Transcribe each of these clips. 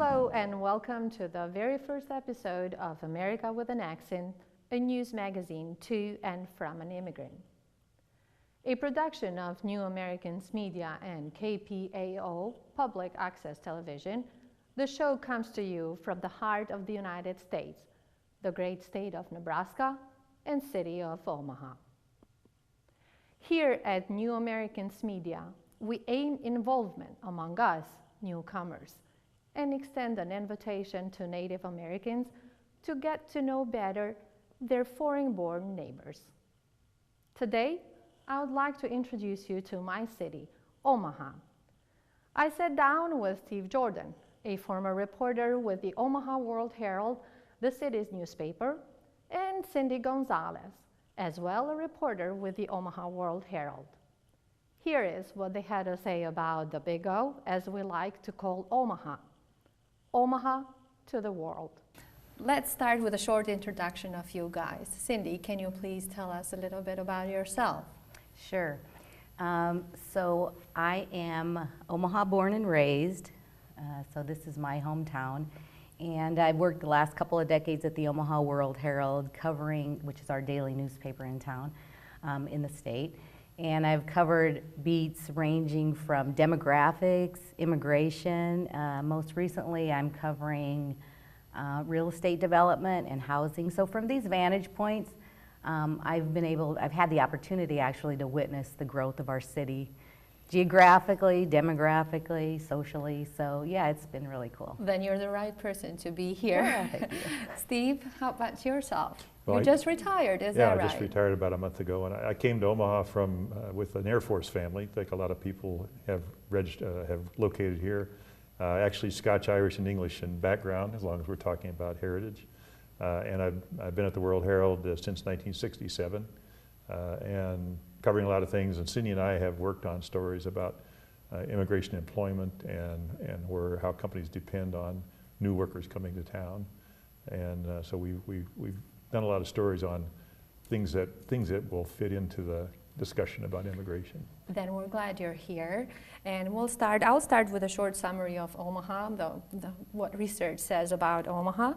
Hello and welcome to the very first episode of America with an Accent, a news magazine to and from an immigrant. A production of New Americans Media and KPAO, Public Access Television, the show comes to you from the heart of the United States, the great state of Nebraska and city of Omaha. Here at New Americans Media, we aim involvement among us, newcomers, and extend an invitation to Native Americans to get to know better their foreign-born neighbors. Today, I would like to introduce you to my city, Omaha. I sat down with Steve Jordan, a former reporter with the Omaha World-Herald, the city's newspaper, and Cindy Gonzalez, as well a reporter with the Omaha World-Herald. Here is what they had to say about the Big O, as we like to call Omaha. Omaha to the world. Let's start with a short introduction of you guys. Cindy, can you please tell us a little bit about yourself? Sure. So I am Omaha born and raised, so this is my hometown. And I've worked the last couple of decades at the Omaha World-Herald covering, which is our daily newspaper in town, in the state. And I've covered beats ranging from demographics, immigration. Most recently, I'm covering real estate development and housing. So from these vantage points, I've had the opportunity actually to witness the growth of our city geographically, demographically, socially. So yeah, it's been really cool. Then you're the right person to be here. Yeah. Steve, how about yourself? Well, you just retired, is that right? Yeah, I just retired about a month ago, and I came to Omaha from with an Air Force family. like a lot of people have located here. Actually, Scotch, Irish, and English in background, as long as we're talking about heritage. And I've been at the World Herald since 1967, and covering a lot of things. And Cindy and I have worked on stories about immigration, employment, and how companies depend on new workers coming to town. And so we've done a lot of stories on things that will fit into the discussion about immigration. Then we're glad you're here, and I'll start with a short summary of Omaha. What research says about Omaha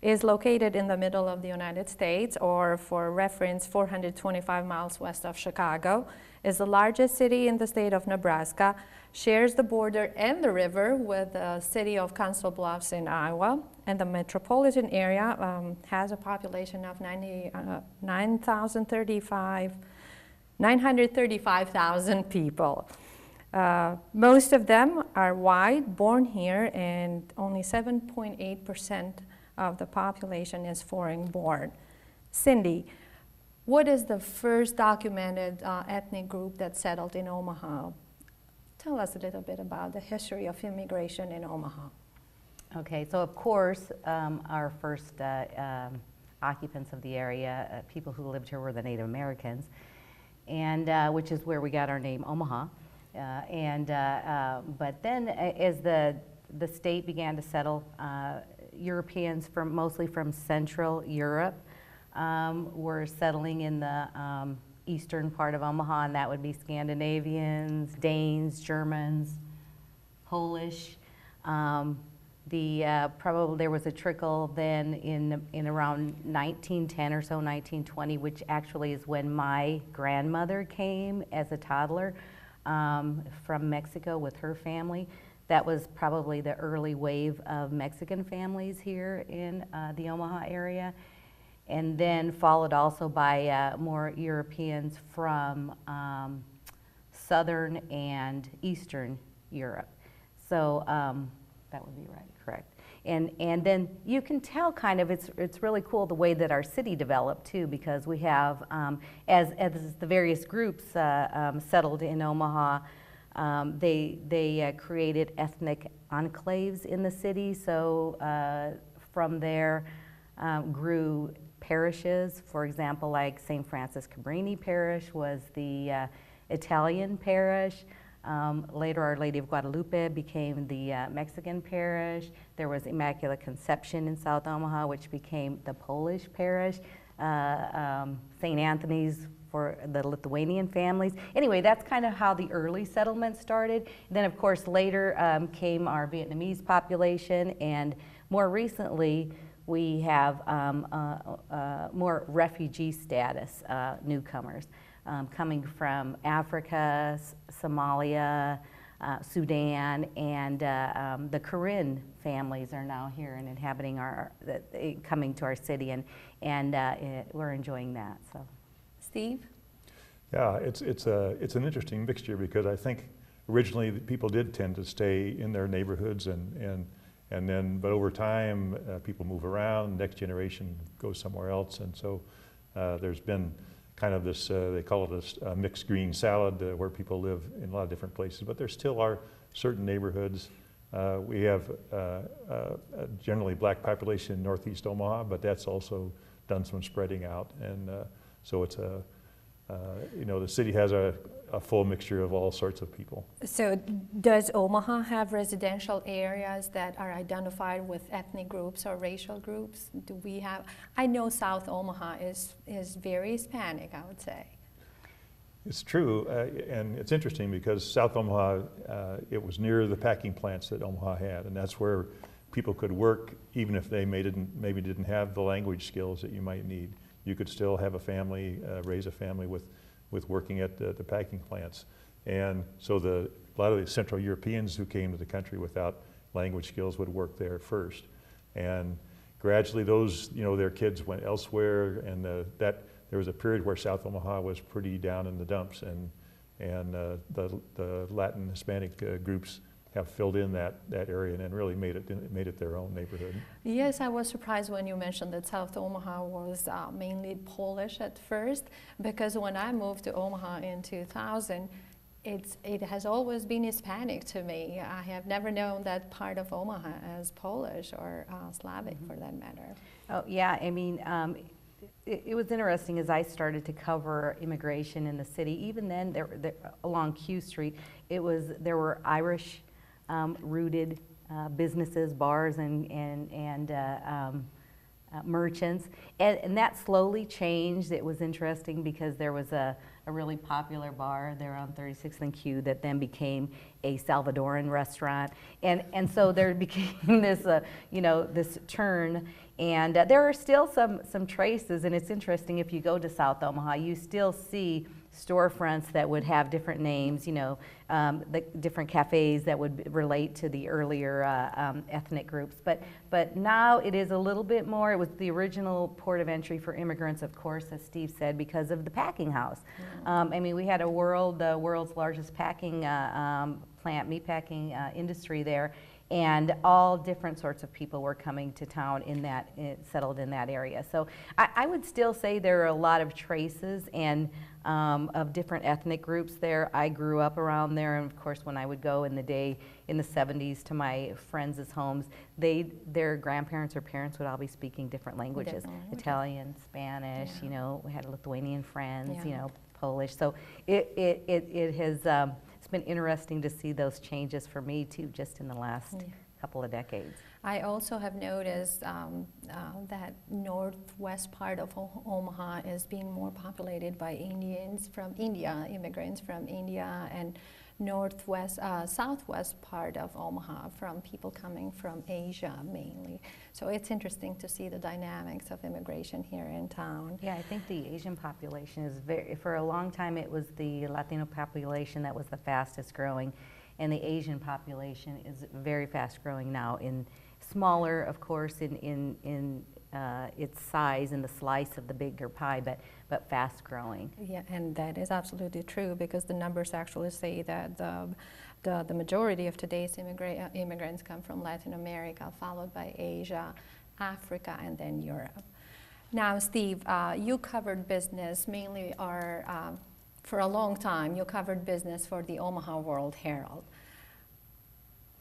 is located in the middle of the United States, or for reference, 425 miles west of Chicago, is the largest city in the state of Nebraska, shares the border and the river with the city of Council Bluffs in Iowa, and the metropolitan area has a population of 935,000 people. Most of them are white, born here, and only 7.8% of the population is foreign-born. Cindy, what is the first documented ethnic group that settled in Omaha? Tell us a little bit about the history of immigration in Omaha. Okay, so of course, our first occupants of the area, people who lived here, were the Native Americans, and which is where we got our name Omaha. But then as the state began to settle, Europeans mostly from Central Europe were settling in the eastern part of Omaha, and that would be Scandinavians, Danes, Germans, Polish. Probably there was a trickle then in around 1910 or so, 1920, which actually is when my grandmother came as a toddler from Mexico with her family. That was probably the early wave of Mexican families here in the Omaha area, and then followed also by more Europeans from Southern and Eastern Europe. So that would be right, correct. And then you can tell kind of, it's really cool the way that our city developed too, because we have, as the various groups settled in Omaha, they created ethnic enclaves in the city. So from there grew parishes. For example, like St. Francis Cabrini Parish was the Italian parish. Later, Our Lady of Guadalupe became the Mexican parish. There was Immaculate Conception in South Omaha, which became the Polish parish. St. Anthony's for the Lithuanian families. Anyway, that's kind of how the early settlement started. Then, of course, later came our Vietnamese population, and more recently, we have more refugee status newcomers coming from Africa, Somalia, Sudan, and the Karen families are now here and inhabiting coming to our city, and we're enjoying that. So, Steve? Yeah, it's an interesting mixture, because I think originally people did tend to stay in their neighborhoods, and then, but over time people move around. Next generation goes somewhere else, and so there's been kind of this, they call it a mixed green salad, where people live in a lot of different places, but there still are certain neighborhoods. We have a generally black population in northeast Omaha, but that's also done some spreading out, and so it's the city has a full mixture of all sorts of people. So does Omaha have residential areas that are identified with ethnic groups or racial groups? Do we have? I know South Omaha is very Hispanic, I would say. It's true, and it's interesting because South Omaha, it was near the packing plants that Omaha had, and that's where people could work even if they maybe didn't have the language skills that you might need. You could still have a family, raise a family with working at the packing plants. And so a lot of the Central Europeans who came to the country without language skills would work there first. And gradually those, their kids went elsewhere, and there was a period where South Omaha was pretty down in the dumps, and the Latin Hispanic groups have filled in that area and then really made it their own neighborhood. Yes, I was surprised when you mentioned that South Omaha was mainly Polish at first, because when I moved to Omaha in 2000, it has always been Hispanic to me. I have never known that part of Omaha as Polish or Slavic, for that matter. Oh yeah, I mean, it was interesting as I started to cover immigration in the city. Even then, there along Q Street, there were Irish rooted businesses, bars, and merchants, and that slowly changed. It was interesting because there was a really popular bar there on 36th and Q that then became a Salvadoran restaurant, and so there became this this turn, and there are still some traces. And it's interesting, if you go to South Omaha, you still see storefronts that would have different names, the different cafes that would relate to the earlier ethnic groups. But now it is a little bit more. It was the original port of entry for immigrants, of course, as Steve said, because of the packing house. I mean, we had the world's largest packing plant, meatpacking industry there, and all different sorts of people were coming to town settled in that area. So I would still say there are a lot of traces and of different ethnic groups there. I grew up around there, and of course when I would go in the 70s to my friends' homes, their grandparents or parents would all be speaking different languages. Italian, Spanish, we had Lithuanian friends, Polish. So it has it's been interesting to see those changes for me too, just in the last couple of decades. I also have noticed that northwest part of Omaha is being more populated by Indians from India, immigrants from India, and southwest part of Omaha from people coming from Asia mainly. So it's interesting to see the dynamics of immigration here in town. Yeah, I think the Asian population is for a long time it was the Latino population that was the fastest growing, and the Asian population is very fast growing now, in smaller, of course, in its size and the slice of the bigger pie, but fast growing. Yeah, and that is absolutely true, because the numbers actually say that the majority of today's immigrants come from Latin America, followed by Asia, Africa, and then Europe. Now, Steve, you covered business mainly, for a long time, you covered business for the Omaha World Herald.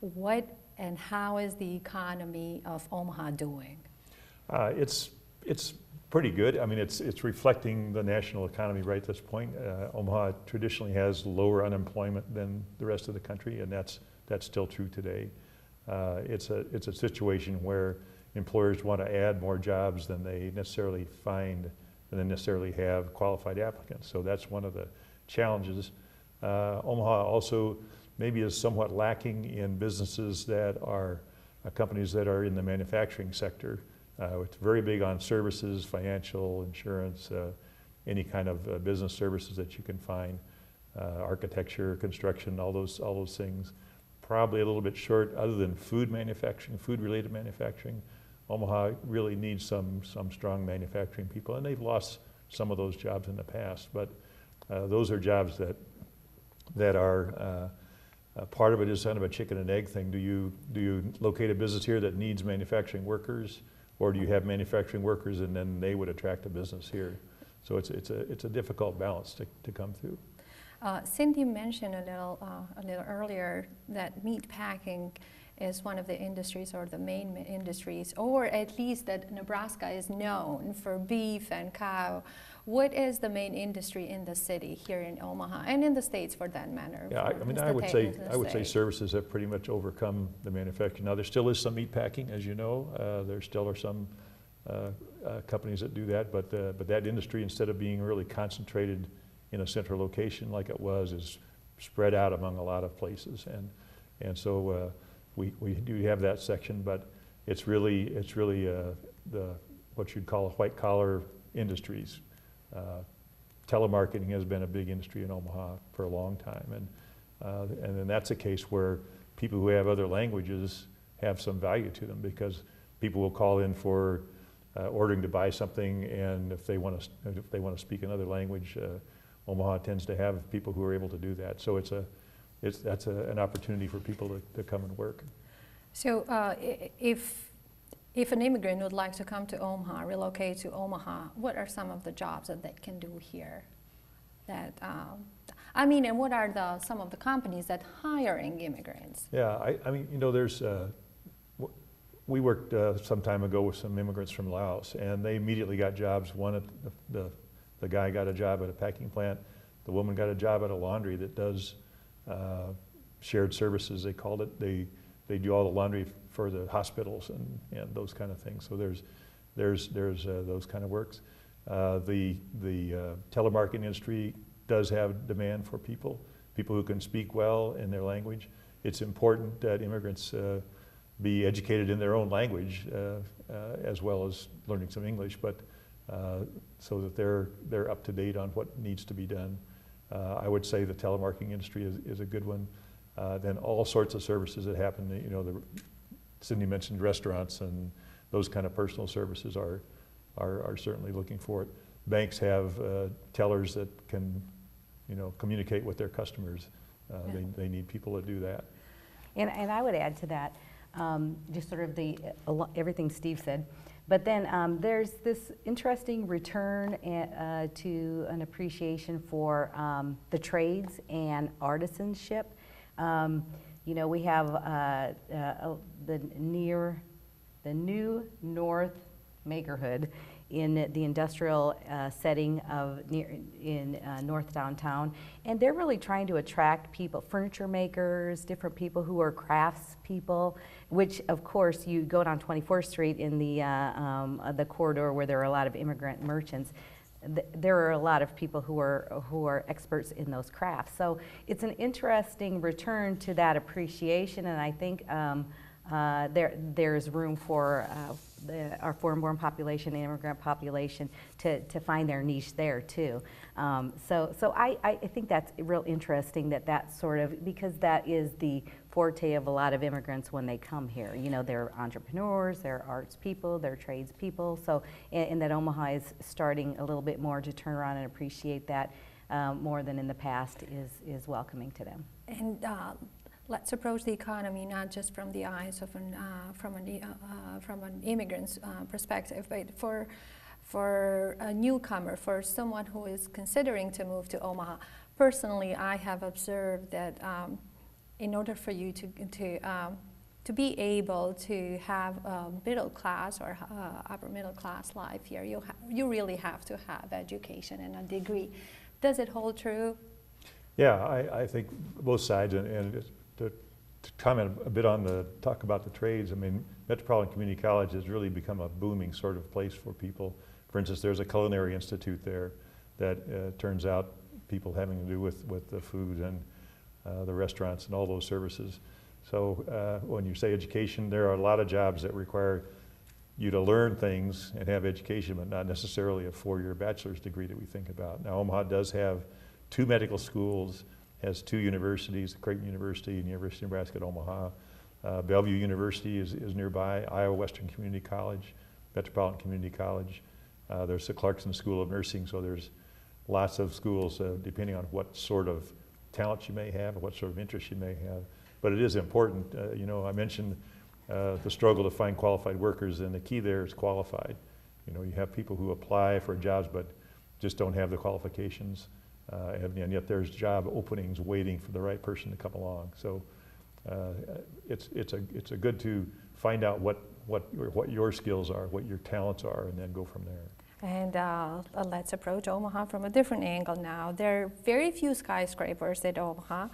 What and how is the economy of Omaha doing? It's pretty good. I mean, it's reflecting the national economy right at this point. Omaha traditionally has lower unemployment than the rest of the country, and that's still true today. It's a situation where employers want to add more jobs than they necessarily find and then necessarily have qualified applicants. So that's one of the challenges. Omaha also maybe is somewhat lacking in businesses that are companies that are in the manufacturing sector. It's very big on services, financial, insurance, any kind of business services that you can find, architecture, construction, all those things. Probably a little bit short, other than food manufacturing, food-related manufacturing. Omaha really needs some strong manufacturing people, and they've lost some of those jobs in the past. But those are jobs that are part of it is kind of a chicken and egg thing. Do you locate a business here that needs manufacturing workers, or do you have manufacturing workers and then they would attract a business here? So it's a difficult balance to come through. Cindy mentioned a little earlier that meat packing is one of the industries, or the main industries, or at least that Nebraska is known for beef and cow. What is the main industry in the city here in Omaha, and in the States for that matter? Yeah, I would say services have pretty much overcome the manufacturing. Now there still is some meat packing, as you know. There still are some companies that do that, but that industry, instead of being really concentrated in a central location like it was, is spread out among a lot of places, and so we do have that section, but it's really the what you'd call white collar industries. Telemarketing has been a big industry in Omaha for a long time, and then that's a case where people who have other languages have some value to them, because people will call in for ordering to buy something, and if they want to speak another language, Omaha tends to have people who are able to do that. So that's an opportunity for people to come and work. So if an immigrant would like to come to Omaha, relocate to Omaha, what are some of the jobs that they can do here? And what are some of the companies that hiring immigrants? Yeah, there's, we worked some time ago with some immigrants from Laos, and they immediately got jobs. The guy got a job at a packing plant. The woman got a job at a laundry that does shared services, they called it. They do all the laundry for the hospitals and those kind of things. So there's those kind of works. The telemarketing industry does have demand for people who can speak well in their language. It's important that immigrants be educated in their own language as well as learning some English, but so that they're up to date on what needs to be done. I would say the telemarketing industry is a good one. Then all sorts of services that happen, Cindy mentioned restaurants, and those kind of personal services are certainly looking for it. Banks have tellers that can, communicate with their customers. They need people to do that. And I would add to that, just sort of everything Steve said. But then there's this interesting return to an appreciation for the trades and artisanship. We have the new North Makerhood in the industrial setting in North Downtown, and they're really trying to attract people, furniture makers, different people who are crafts people, which of course you go down 24th Street in the corridor where there are a lot of immigrant merchants. There are a lot of people who are experts in those crafts. So it's an interesting return to that appreciation, and I think there's room for our foreign-born population and immigrant population to find their niche there too. So I think that's real interesting that sort of, because that is the forte of a lot of immigrants when they come here. They're entrepreneurs, they're arts people, they're trades people. So, and that Omaha is starting a little bit more to turn around and appreciate that more than in the past is welcoming to them. And let's approach the economy not just from the eyes of from an immigrant's perspective, but for a newcomer, for someone who is considering to move to Omaha. Personally, I have observed that in order for you to be able to have a middle class or upper middle class life here, you really have to have education and a degree. Does it hold true? Yeah, I think both sides, and to comment a bit talk about the trades, Metropolitan Community College has really become a booming sort of place for people. For instance, there's a culinary institute there that turns out people having to do with the food and the restaurants and all those services. So when you say education, there are a lot of jobs that require you to learn things and have education, but not necessarily a 4-year bachelor's degree that we think about. Now, Omaha does have 2 medical schools, has 2 universities, Creighton University and University of Nebraska at Omaha. Bellevue University is nearby, Iowa Western Community College, Metropolitan Community College. There's the Clarkson School of Nursing, so there's lots of schools depending on what sort of talent you may have and what sort of interest you may have. But it is important, you know, I mentioned the struggle to find qualified workers, and the key there is qualified. You know, you have people who apply for jobs but just don't have the qualifications, and yet there's job openings waiting for the right person to come along. So it's a good to find out what your skills are, what your talents are, and then go from there. And let's approach Omaha from a different angle now. There are very few skyscrapers in Omaha.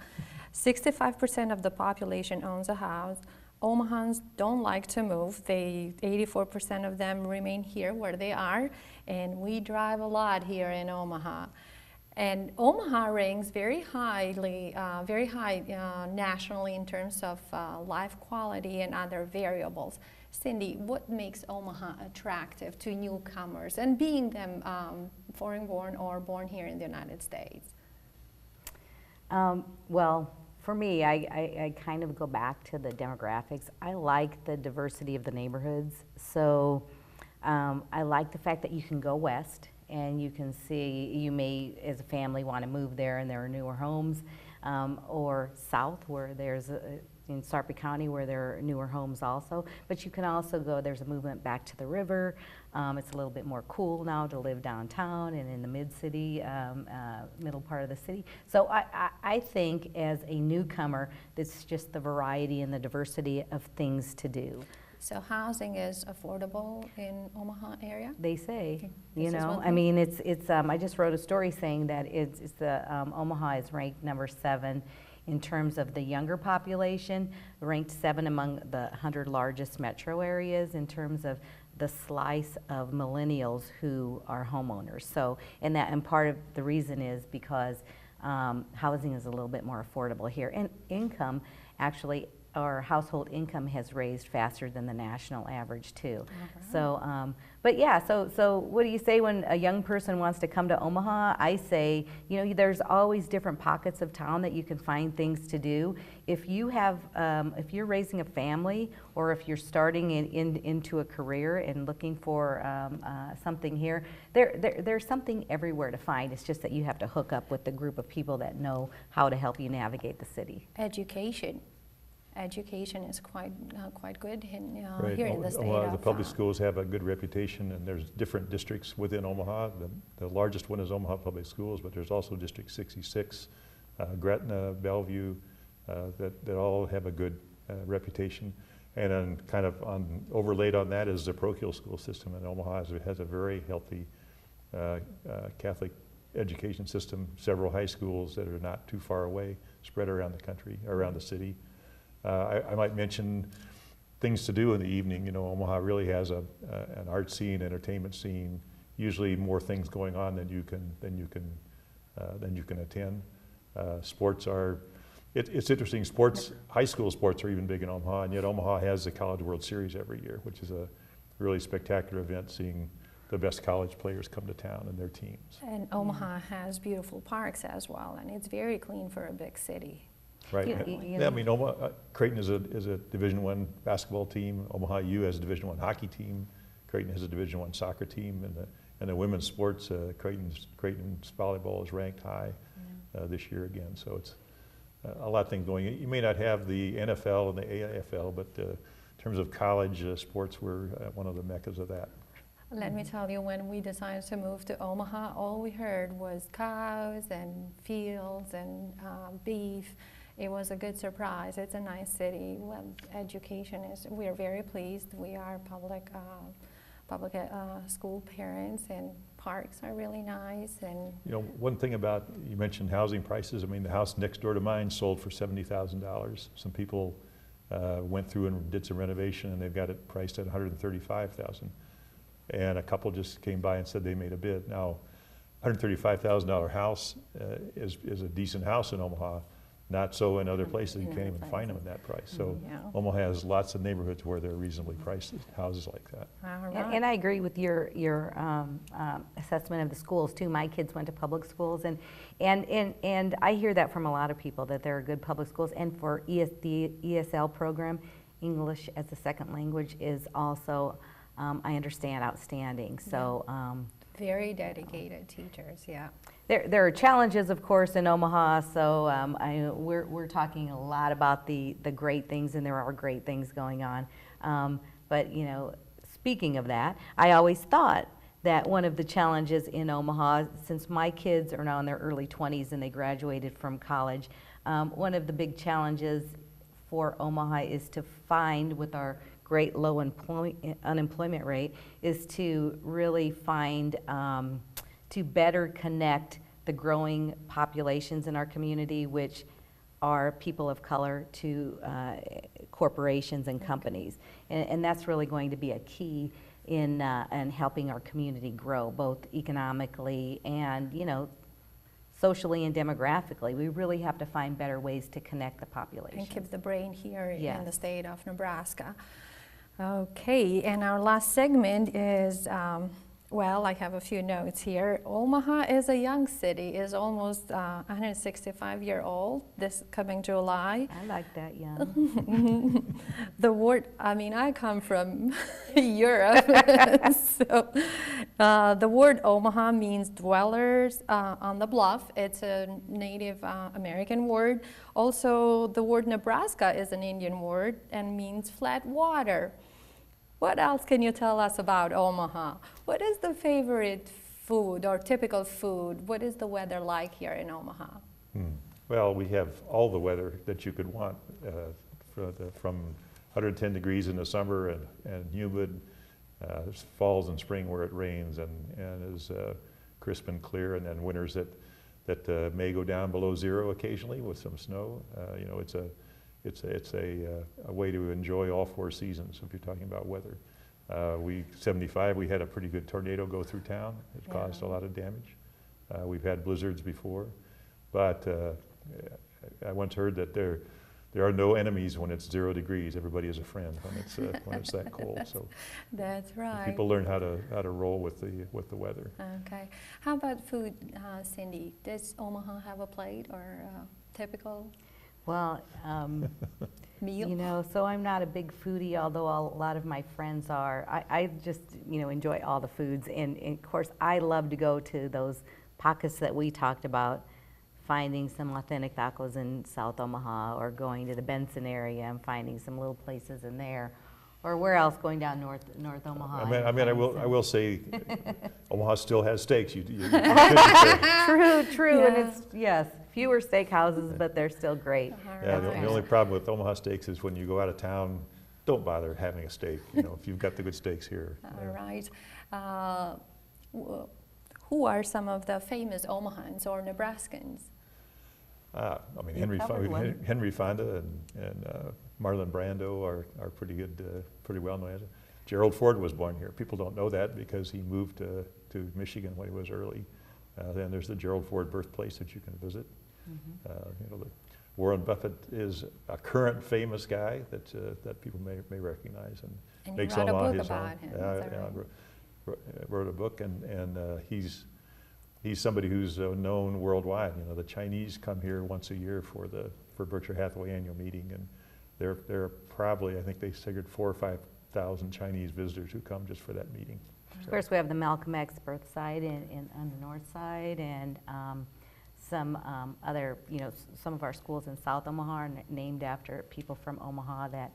65% of the population owns a house. Omahans don't like to move. 84% of them remain here where they are, and we drive a lot here in Omaha. And Omaha ranks very high nationally in terms of life quality and other variables. Cindy, what makes Omaha attractive to newcomers, and being them foreign-born or born here in the United States? Well, for me, I kind of go back to the demographics. I like the diversity of the neighborhoods. So I like the fact that you can go west and you can see, you may, as a family, want to move there and there are newer homes, or south where there's in Sarpy County where there are newer homes also. But you can also go, there's a movement back to the river. It's a little bit more cool now to live downtown and in the mid-city, middle part of the city. So I think as a newcomer, it's just the variety and the diversity of things to do. So housing is affordable in Omaha area? They say, Okay. you know, I mean, it's I just wrote a story saying that it's the Omaha is ranked number 7 in terms of the younger population, ranked 7 among the 100 largest metro areas in terms of the slice of millennials who are homeowners. So, and part of the reason is because housing is a little bit more affordable here, and income actually, our household income has raised faster than the national average too. So, but yeah, so what do you say when a young person wants to come to Omaha? I say, you know, there's always different pockets of town that you can find things to do. If you have, if you're raising a family, or if you're starting into a career and looking for something here, there's something everywhere to find. It's just that you have to hook up with the group of people that know how to help you navigate the city. Education is quite good in, Right. here in the state. The public schools have a good reputation, and there's different districts within Omaha. The largest one is Omaha Public Schools, but there's also District 66, Gretna, Bellevue, that all have a good reputation. And then kind of overlaid on that is the parochial school system, and Omaha has a very healthy Catholic education system, several high schools that are not too far away, spread around the country, around the city. I might mention things to do in the evening. You know, Omaha really has an art scene, entertainment scene. Usually more things going on than you can attend. Sports are. It's interesting. Sports, high school sports are even big in Omaha, and yet Omaha has the College World Series every year, which is a really spectacular event, seeing the best college players come to town and their teams. And Omaha has beautiful parks as well, and it's very clean for a big city. Right. I mean, Creighton is a Division I basketball team. Omaha U has a Division I hockey team. Creighton has a Division I soccer team, and the women's sports. Creighton's volleyball is ranked high this year again. So it's a lot of things going. You may not have the NFL and the AFL, but in terms of college sports, we're one of the meccas of that. Let me tell you, when we decided to move to Omaha, all we heard was cows and fields and beef. It was a good surprise. It's a nice city. Well, education is, we are very pleased. We are public school parents, and parks are really nice. And you know, one thing about, you mentioned housing prices. I mean, the house next door to mine sold for $70,000. Some people went through and did some renovation, and they've got it priced at $135,000. and a couple just came by and said they made a bid. Now, $135,000 house is a decent house in Omaha. Not so in other places. You can't even find them at that price. So Omaha has lots of neighborhoods where they're reasonably priced houses like that. All right. And I agree with your assessment of the schools too. My kids went to public schools, and I hear that from a lot of people, that there are good public schools. And for the ESL program, English as a second language is also, I understand, outstanding. So. Very dedicated teachers, yeah. There are challenges, of course, in Omaha, so we're talking a lot about the great things, and there are great things going on. But, you know, speaking of that, I always thought that one of the challenges in Omaha, since my kids are now in their early 20s and they graduated from college, one of the big challenges for Omaha is to find, with our great low unemployment rate, is to really find, to better connect the growing populations in our community, which are people of color, to corporations and companies. And that's really going to be a key in helping our community grow, both economically and, you know, socially and demographically. We really have to find better ways to connect the population. And keep the brain here Yes. in the state of Nebraska. Okay, and our last segment is, well, I have a few notes here. Omaha is a young city, is almost 165-year-old this coming July. I like that, young. The word, I mean, I come from Europe, so the word Omaha means dwellers on the bluff. It's a Native American word. Also, the word Nebraska is an Indian word and means flat water. What else can you tell us about Omaha? What is the favorite food or typical food? What is the weather like here in Omaha? Well, we have all the weather that you could want, from 110 degrees in the summer and humid. There's falls and spring where it rains and is crisp and clear, and then winters that may go down below zero occasionally with some snow. You know, it's a way to enjoy all four seasons if you're talking about weather. 75, we had a pretty good tornado go through town. It caused a lot of damage. We've had blizzards before, but I once heard that there are no enemies when it's 0 degrees. Everybody is a friend when it's that cold. So that's right. People learn how to roll with the weather. Okay. How about food, Cindy? Does Omaha have a plate or typical? Well, Meal? you know, so I'm not a big foodie, although a lot of my friends are. I just, you know, enjoy all the foods. And of course, I love to go to those pockets that we talked about, finding some authentic tacos in South Omaha, or going to the Benson area and finding some little places in there. Or where else? Going down North Omaha. I will say, Omaha still has steaks. You could say. True, Yeah. and it's, yes, fewer steakhouses, but they're still great. Yeah, the only problem with Omaha steaks is when you go out of town, don't bother having a steak, you know, if you've got the good steaks here. All right. Who are some of the famous Omahans or Nebraskans? I mean, You covered one. Henry Fonda and Marlon Brando are pretty good, pretty well known. Gerald Ford was born here. People don't know that because he moved to Michigan when he was early. Then there's the Gerald Ford birthplace that you can visit. You know, Warren Buffett is a current famous guy that people may recognize, and makes you wrote a Omaha book his about own. him, Yeah, is that I right? wrote a book, and he's somebody who's known worldwide. You know, the Chinese come here once a year for Berkshire Hathaway annual meeting, and there are probably, I think they figured 4,000 or 5,000 Chinese visitors who come just for that meeting. Of course, we have the Malcolm X birth site on the north side, and some other, you know, some of our schools in South Omaha are named after people from Omaha that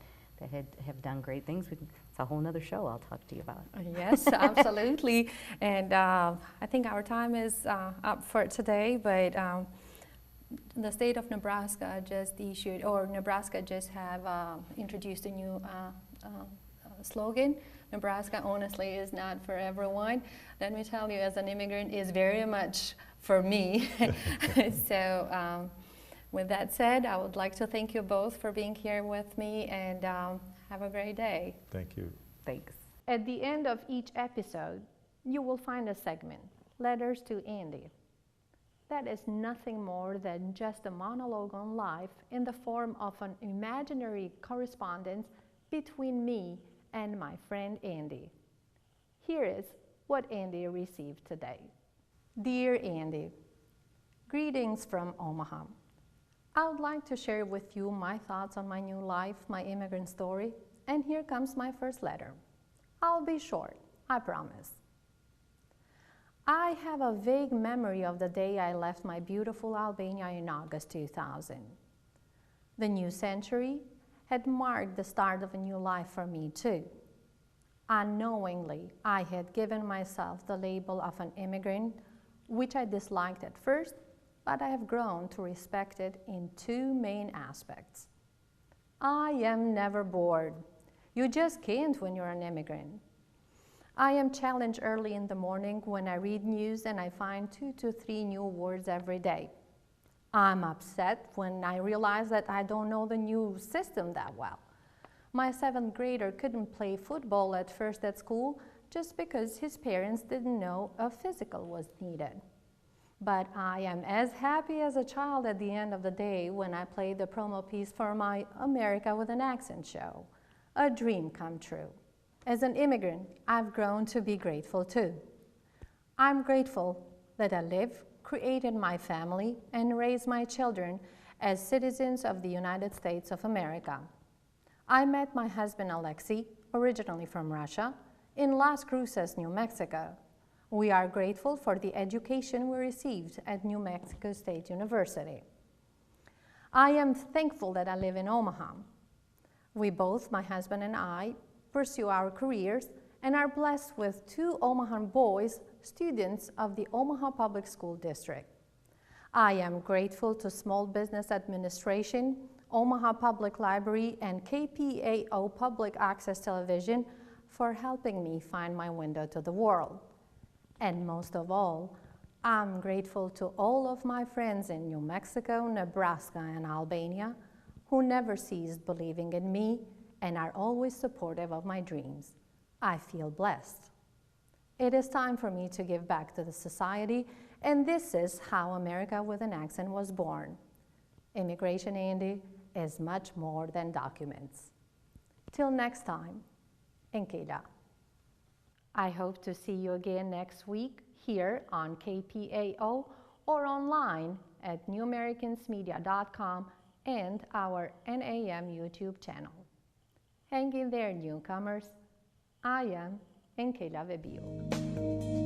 have done great things. It's a whole nother show I'll talk to you about. Yes, absolutely. And I think our time is up for today, but the state of Nebraska just issued, or Nebraska just have introduced a new slogan. Nebraska, honestly, is not for everyone. Let me tell you, as an immigrant, is very much for me. So with that said, I would like to thank you both for being here with me, and have a great day. Thank you. Thanks. At the end of each episode, you will find a segment, Letters to Andy. That is nothing more than just a monologue on life in the form of an imaginary correspondence between me and my friend Andy. Here is what Andy received today. Dear Andy, greetings from Omaha. I would like to share with you my thoughts on my new life, my immigrant story, and here comes my first letter. I'll be short, I promise. I have a vague memory of the day I left my beautiful Albania in August 2000. The new century had marked the start of a new life for me too. Unknowingly, I had given myself the label of an immigrant, which I disliked at first, but I have grown to respect it in two main aspects. I am never bored. You just can't when you're an immigrant. I am challenged early in the morning when I read news and I find 2 to 3 new words every day. I'm upset when I realize that I don't know the new system that well. My 7th grader couldn't play football at first at school just because his parents didn't know a physical was needed. But I am as happy as a child at the end of the day when I play the promo piece for my America with an Accent show. A dream come true. As an immigrant, I've grown to be grateful too. I'm grateful that I live, created my family, and raised my children as citizens of the United States of America. I met my husband Alexei, originally from Russia, in Las Cruces, New Mexico. We are grateful for the education we received at New Mexico State University. I am thankful that I live in Omaha. We both, my husband and I, pursue our careers and are blessed with 2 Omaha boys, students of the Omaha Public School District. I am grateful to Small Business Administration, Omaha Public Library, and KPAO Public Access Television for helping me find my window to the world. And most of all, I'm grateful to all of my friends in New Mexico, Nebraska, and Albania who never ceased believing in me and are always supportive of my dreams. I feel blessed. It is time for me to give back to the society, and this is how America with an Accent was born. Immigration, Andy, is much more than documents. Till next time, Enkeda. I hope to see you again next week here on KPAO or online at newamericansmedia.com and our NAM YouTube channel. Hang in there, newcomers. I am Enkeda Vebio.